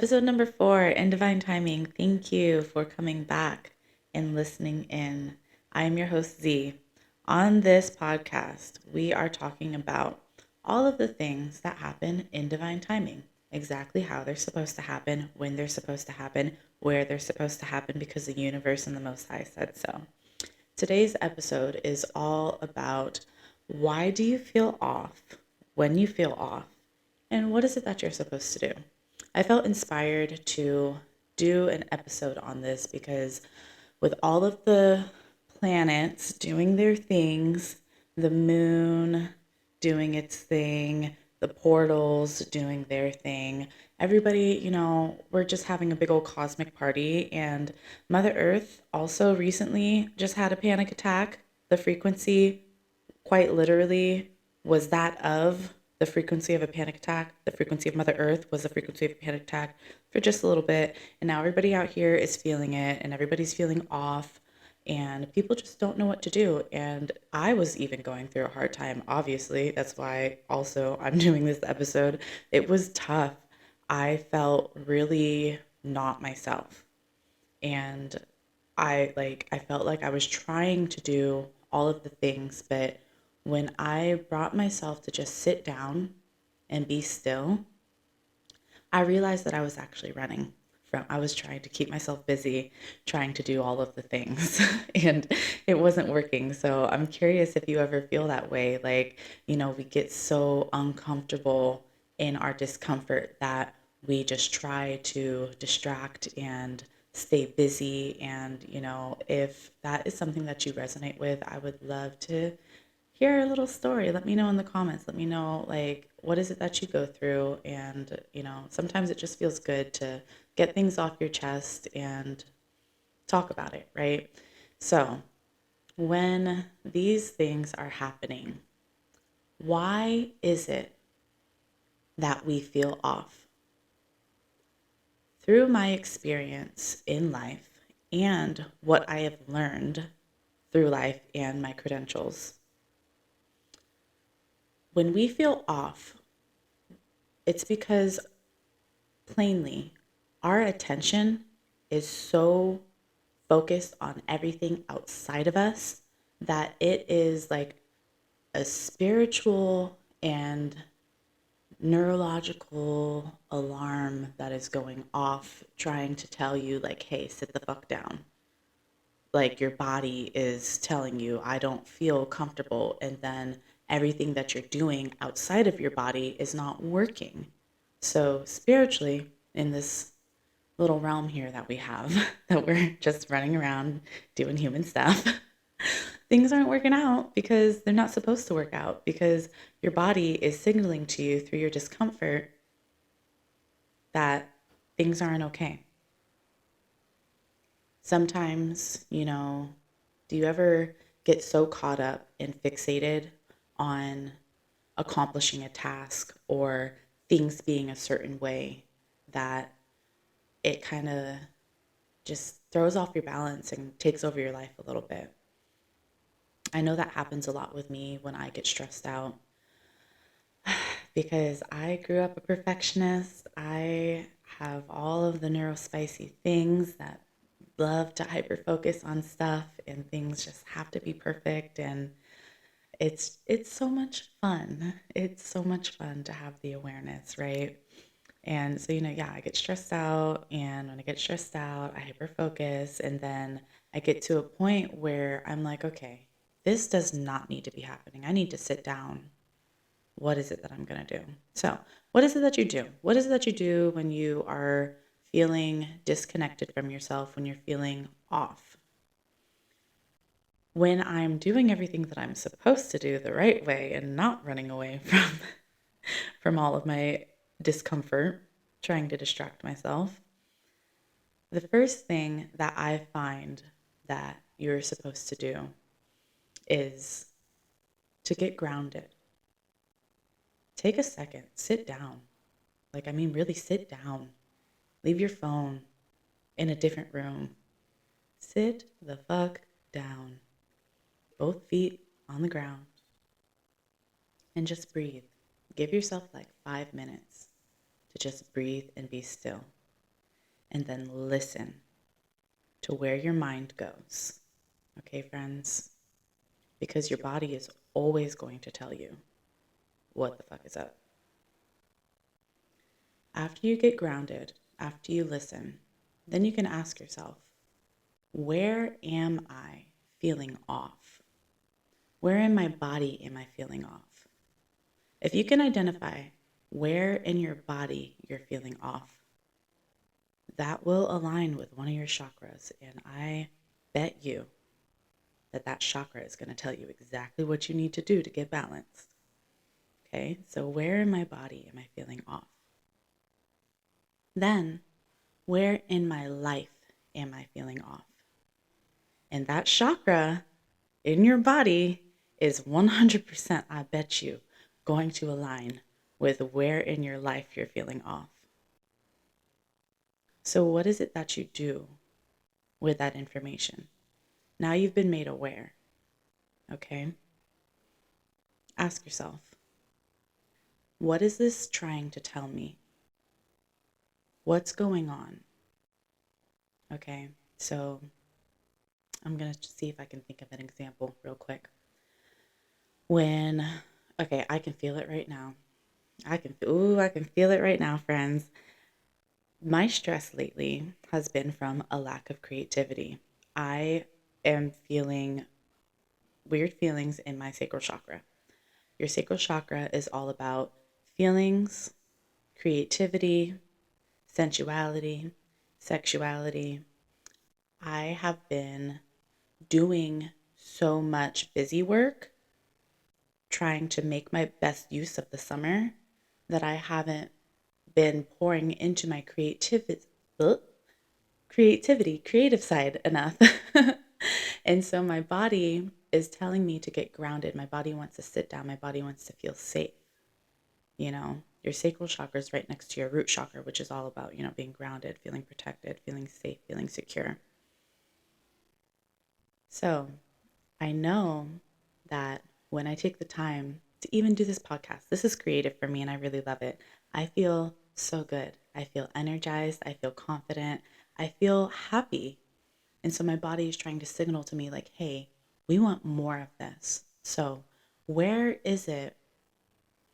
Episode number 4 in Divine Timing. Thank you for coming back and listening in. I am your host, Z. On this podcast, we are talking about all of the things that happen in divine timing, exactly how they're supposed to happen, when they're supposed to happen, where they're supposed to happen, because the universe and the Most High said so. Today's episode is all about why do you feel off when you feel off, and what is it that you're supposed to do? I felt inspired to do an episode on this because with all of the planets doing their things, the moon doing its thing, the portals doing their thing, everybody, we're just having a big old cosmic party. And Mother Earth also recently just had a panic attack. The frequency, quite literally, was that of the frequency of a panic attack. The frequency of Mother Earth was the frequency of a panic attack for just a little bit. And now everybody out here is feeling it and everybody's feeling off and people just don't know what to do. And I was even going through a hard time, obviously. That's why also I'm doing this episode. It was tough. I felt really not myself. And I felt like I was trying to do all of the things, but when I brought myself to just sit down and be still, I realized that I was actually running from, I was trying to keep myself busy, trying to do all of the things, and it wasn't working. So I'm curious if you ever feel that way. Like, we get so uncomfortable in our discomfort that we just try to distract and stay busy. And, if that is something that you resonate with, I would love to hear a little story. Let me know in the comments. Let me know, like, what is it that you go through? And, sometimes it just feels good to get things off your chest and talk about it, right? So, when these things are happening, why is it that we feel off? Through my experience in life and what I have learned through life and my credentials, when we feel off, it's because plainly our attention is so focused on everything outside of us that it is like a spiritual and neurological alarm that is going off trying to tell you, like, hey, sit the fuck down. Like, your body is telling you, I don't feel comfortable, and then everything that you're doing outside of your body is not working. So spiritually, in this little realm here that we have, that we're just running around doing human stuff, things aren't working out because they're not supposed to work out, because your body is signaling to you through your discomfort that things aren't okay. Sometimes, do you ever get so caught up and fixated on accomplishing a task or things being a certain way that it kind of just throws off your balance and takes over your life a little bit? I know that happens a lot with me when I get stressed out because I grew up a perfectionist. I have all of the neurospicy things that love to hyper focus on stuff, and things just have to be perfect. And it's so much fun. It's so much fun to have the awareness, right? And so, yeah, I get stressed out, and when I get stressed out, I hyper focus, and then I get to a point where I'm like, okay, this does not need to be happening. I need to sit down. What is it that I'm going to do? So, what is it that you do? What is it that you do when you are feeling disconnected from yourself, when you're feeling off? When I'm doing everything that I'm supposed to do the right way and not running away from all of my discomfort, trying to distract myself, the first thing that I find that you're supposed to do is to get grounded. Take a second, sit down. Really sit down. Leave your phone in a different room. Sit the fuck down. Both feet on the ground. And just breathe. Give yourself like 5 minutes to just breathe and be still. and then listen to where your mind goes. Okay, friends? Because your body is always going to tell you what the fuck is up. After you get grounded, after you listen, then you can ask yourself, where am I feeling off? Where in my body am I feeling off? If you can identify where in your body you're feeling off, that will align with one of your chakras. And I bet you that that chakra is going to tell you exactly what you need to do to get balanced. Okay, so where in my body am I feeling off? Then, where in my life am I feeling off? And that chakra in your body is 100%, I bet you, going to align with where in your life you're feeling off. So, what is it that you do with that information? Now you've been made aware, okay? Ask yourself, what is this trying to tell me? What's going on? Okay, so I'm going to see if I can think of an example real quick. Okay, I can feel it right now. I can feel it right now, friends. My stress lately has been from a lack of creativity. I am feeling weird feelings in my sacral chakra. Your sacral chakra is all about feelings, creativity, sensuality, sexuality. I have been doing so much busy work trying to make my best use of the summer that I haven't been pouring into my creative side enough. And so my body is telling me to get grounded. My body wants to sit down. My body wants to feel safe. You know, your sacral chakra is right next to your root chakra, which is all about, being grounded, feeling protected, feeling safe, feeling secure. So I know that when I take the time to even do this podcast, this is creative for me and I really love it. I feel so good. I feel energized. I feel confident. I feel happy. And so my body is trying to signal to me like, hey, we want more of this. So where is it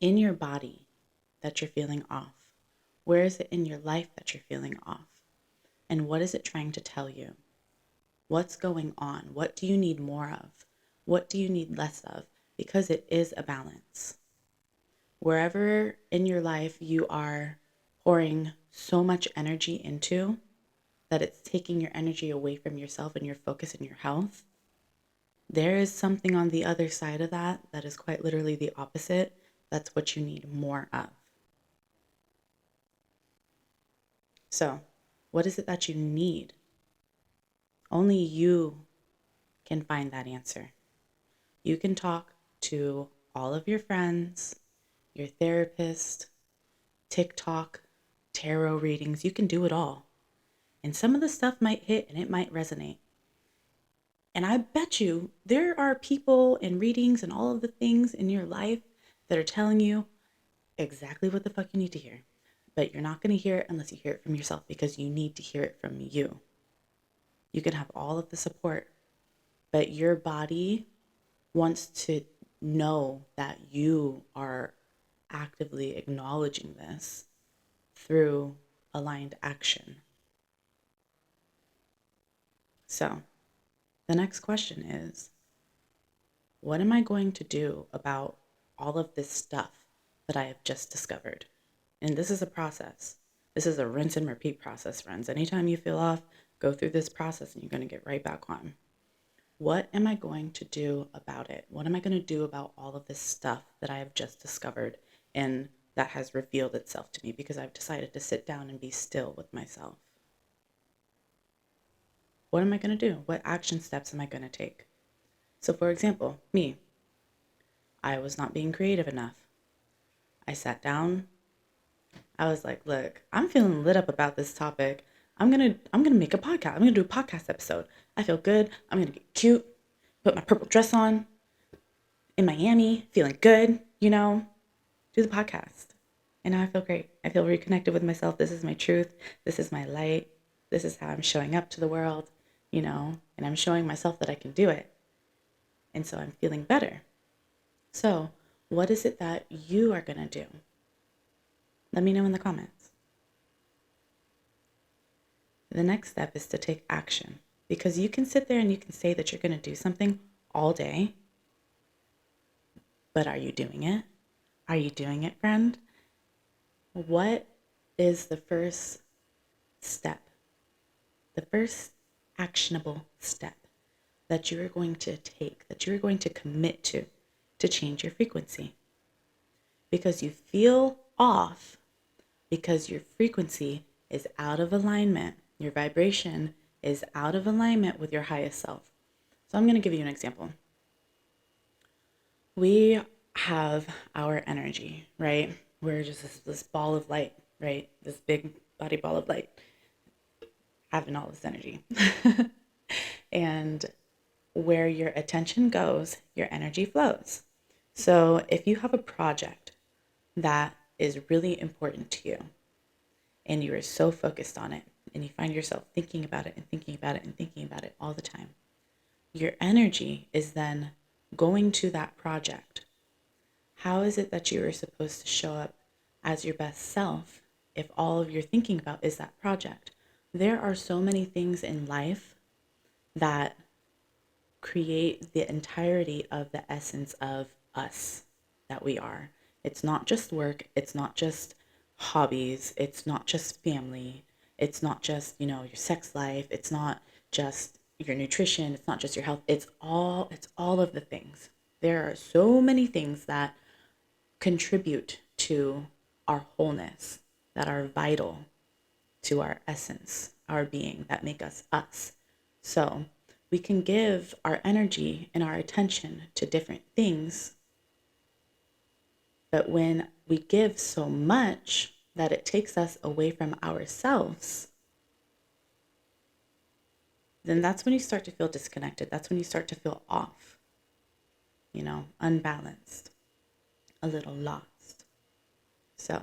in your body that you're feeling off? Where is it in your life that you're feeling off? And what is it trying to tell you? What's going on? What do you need more of? What do you need less of? Because it is a balance. Wherever in your life you are pouring so much energy into that it's taking your energy away from yourself and your focus and your health, there is something on the other side of that that is quite literally the opposite. That's what you need more of. So, what is it that you need? Only you can find that answer. You can talk to all of your friends, your therapist, TikTok, tarot readings. You can do it all. And some of the stuff might hit and it might resonate. And I bet you there are people and readings and all of the things in your life that are telling you exactly what the fuck you need to hear. But you're not going to hear it unless you hear it from yourself because you need to hear it from you. You can have all of the support, but your body wants to know that you are actively acknowledging this through aligned action. So, the next question is, what am I going to do about all of this stuff that I have just discovered? And this is a process. This is a rinse and repeat process, friends. Anytime you feel off, go through this process and you're going to get right back on. What am I going to do about it? What am I going to do about all of this stuff that I have just discovered and that has revealed itself to me because I've decided to sit down and be still with myself? What am I going to do? What action steps am I going to take? So, for example, me, I was not being creative enough. I sat down. I was like, look, I'm feeling lit up about this topic. I'm gonna make a podcast. I'm gonna do a podcast episode. I feel good. I'm gonna get cute, put my purple dress on in Miami, feeling good, do the podcast. And now I feel great. I feel reconnected with myself. This is my truth. This is my light. This is how I'm showing up to the world, and I'm showing myself that I can do it. And so I'm feeling better. So, what is it that you are going to do? Let me know in the comments. The next step is to take action, because you can sit there and you can say that you're going to do something all day, but are you doing it? Are you doing it, friend? What is the first step? The first actionable step that you are going to take, that you are going to commit to change your frequency. Because you feel off, because your frequency is out of alignment, your vibration is out of alignment with your highest self. So I'm going to give you an example. We have our energy, right? We're just this ball of light, right? This big body ball of light, having all this energy. And where your attention goes, your energy flows. So if you have a project that is really important to you and you are so focused on it and you find yourself thinking about it and thinking about it and thinking about it all the time, your energy is then going to that project. How is it that you are supposed to show up as your best self if all of you're thinking about is that project? There are so many things in life that create the entirety of the essence of us that we are. It's not just work, it's not just hobbies, it's not just family, it's not just, your sex life, it's not just your nutrition, it's not just your health, it's all of the things. There are so many things that contribute to our wholeness, that are vital to our essence, our being, that make us us. So we can give our energy and our attention to different things, but when we give so much that it takes us away from ourselves, then that's when you start to feel disconnected. That's when you start to feel off, unbalanced, a little lost. So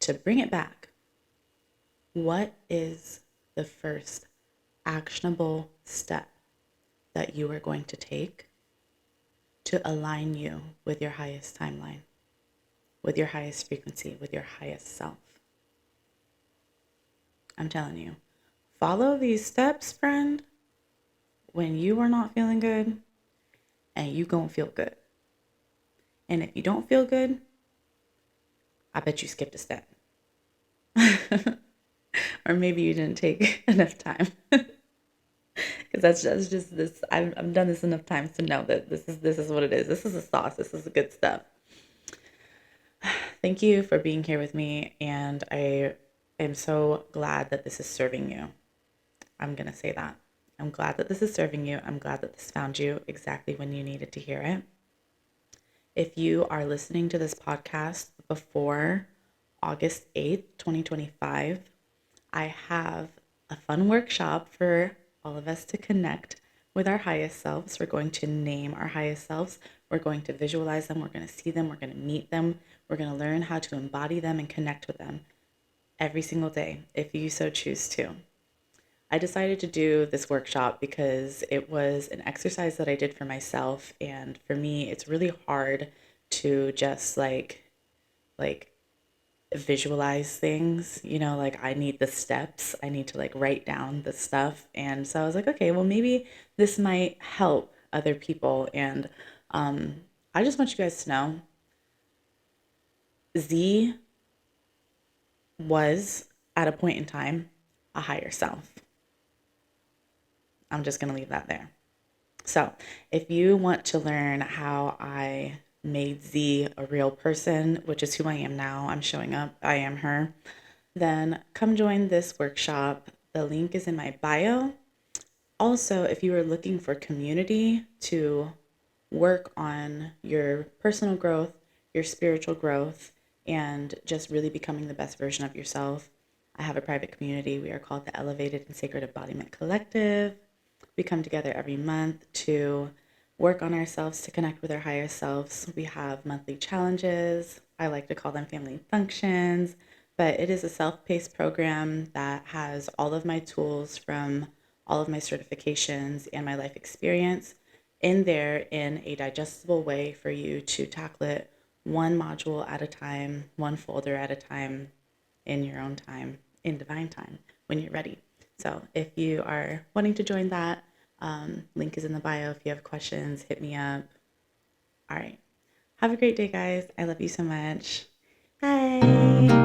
to bring it back, what is the first actionable step that you are going to take to align you with your highest timeline, with your highest frequency, with your highest self? I'm telling you, follow these steps, friend, when you are not feeling good, and you gonna feel good. And if you don't feel good, I bet you skipped a step. Or maybe you didn't take enough time. Because that's just this. I've done this enough times to know that this is what it is. This is the sauce. This is the good stuff. Thank you for being here with me, and I am so glad that this is serving you. I'm gonna say that. I'm glad that this is serving you. I'm glad that this found you exactly when you needed to hear it. If you are listening to this podcast before August 8th, 2025, I have a fun workshop for all of us to connect with our highest selves. We're going to name our highest selves. We're going to visualize them. We're going to see them. We're going to meet them. We're going to learn how to embody them and connect with them every single day, if you so choose to. I decided to do this workshop because it was an exercise that I did for myself. And for me, it's really hard to just like visualize things, like I need the steps. I need to write down the stuff. And so I was like, okay, well, maybe this might help other people. And I just want you guys to know Z was at a point in time a higher self. I'm just going to leave that there. So if you want to learn how I made Z a real person, which is who I am now, I'm showing up, I am her, then come join this workshop. The link is in my bio. Also, if you are looking for community to work on your personal growth, your spiritual growth, and just really becoming the best version of yourself, I have a private community. We are called the Elevated and Sacred Embodiment Collective. We come together every month to work on ourselves, to connect with our higher selves. We have monthly challenges. I like to call them family functions, but it is a self-paced program that has all of my tools from all of my certifications and my life experience in there in a digestible way for you to tackle it one module at a time, one folder at a time, in your own time, in divine time, when you're ready. So if you are wanting to join that, link is in the bio. If you have questions, hit me up. All right. Have a great day, guys. I love you so much. Bye.